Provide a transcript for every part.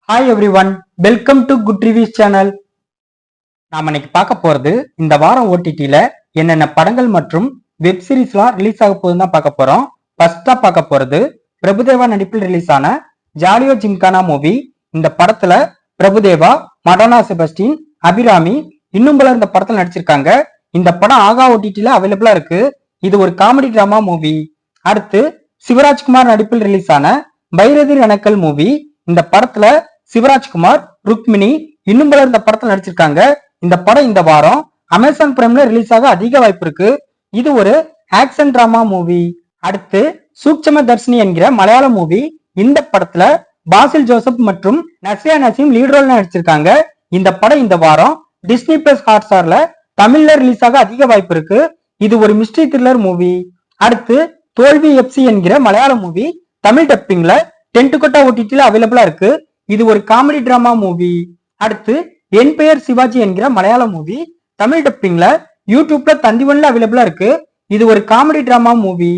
Hi every one, welcome to good reviews channel. நாம இன்னைக்கு பார்க்க போறது இந்த வாரம் ஓடிடில என்னென்ன படங்கள் மற்றும் வெப் சீரிஸ்லாம் ரிலீஸ் ஆக போகுதுன்னு தான் பார்க்க போறோம். ஃபர்ஸ்டா பார்க்க போறது பிரபுதேவா நடிப்பில் ரிலீஸ் ஆன ஜாலியோ ஜிம்கானா மூவி. இந்த படத்துல பிரபுதேவா, மடோனா செபஸ்டின், அபிராமி இன்னும் பலர் இந்த படத்துல நடிச்சிருக்காங்க. இந்த படம் ஆகா ஓடிடில அவைலபிளா இருக்கு. இது ஒரு காமெடி டிராமா மூவி. அடுத்து சிவராஜ்குமார் நடிப்பில் ரிலீஸ் ஆன பைரதி ரணக்கல் மூவி. இந்த படத்துல சிவராஜ்குமார், ருக்மிணி இன்னும் பலர் இந்த படத்துல நடிச்சிருக்காங்க. இந்த படம் இந்த வாரம் அமேசான் பிரைம்ல ரிலீஸ் ஆக அதிக வாய்ப்பு இருக்கு. இது ஒரு ஆக்ஷன் டிராமா மூவி. அடுத்து சூட்சம தர்ஷினி என்கிற மலையாள மூவி. இந்த படத்துல பாசில் ஜோசப் மற்றும் நசியா நசீம் லீட் ரோல் நடிச்சிருக்காங்க. இந்த படம் இந்த வாரம் டிஸ்னி பிளஸ் ஹாட்ஸ்டார்ல தமிழ்ல ரிலீஸ் ஆக அதிக வாய்ப்பு இருக்கு. இது ஒரு மிஸ்ட்ரி த்ரில்லர் மூவி. அடுத்து தோல்வி எஃப்சி என்கிற மலையாள மூவி. தமிழ் டப்பிங்ல டென்ட் ஓடிடில அவைலபிளா இருக்கு. இது ஒரு காமெடி டிராமா மூவி. அடுத்து என் பெயர் சிவாஜி என்கிற மலையாள மூவி. தமிழ் டப்பிங்ல யூடியூப்ல தந்திவன்ல அவைலபிளா இருக்கு. இது ஒரு காமெடி டிராமா மூவி.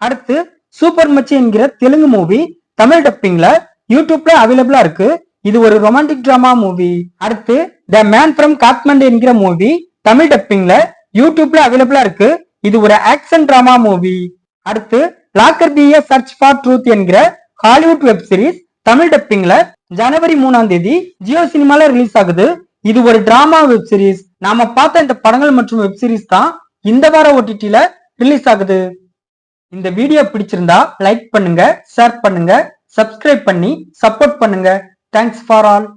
அடுத்து சூப்பர் மச்சி என்கிற தெலுங்கு மூவி. தமிழ் டப்பிங்ல யூடியூப்ல அவைலபிளா இருக்கு. இது ஒரு ரொமான்டிக் டிராமா மூவி. அடுத்து த மேன் ஃப்ரம் காத்மண்டு என்கிற மூவி. தமிழ் டப்பிங்ல யூடியூப்ல அவைலபிளா இருக்கு. இது ஒரு ஆக்ஷன் டிராமா மூவி. அடுத்து locker B A search for truth என்கிற ஹாலிவுட் வெப் சீரிஸ். தமிழ் டப்பிங்ல ஜனவரி 3ஆம் தேதி ஜியோ சினிமால ரிலீஸ் ஆகுது. இது ஒரு டிராமா வெப் சீரிஸ். நாம பார்த்த இந்த படங்கள் மற்றும் வெப் சீரிஸ் தான் இந்த வார ஓடிடில ரிலீஸ் ஆகுது. இந்த வீடியோ பிடிச்சிருந்தா லைக் பண்ணுங்க, ஷேர் பண்ணுங்க, சப்ஸ்கிரைப் பண்ணி சப்போர்ட் பண்ணுங்க. Thanks for all.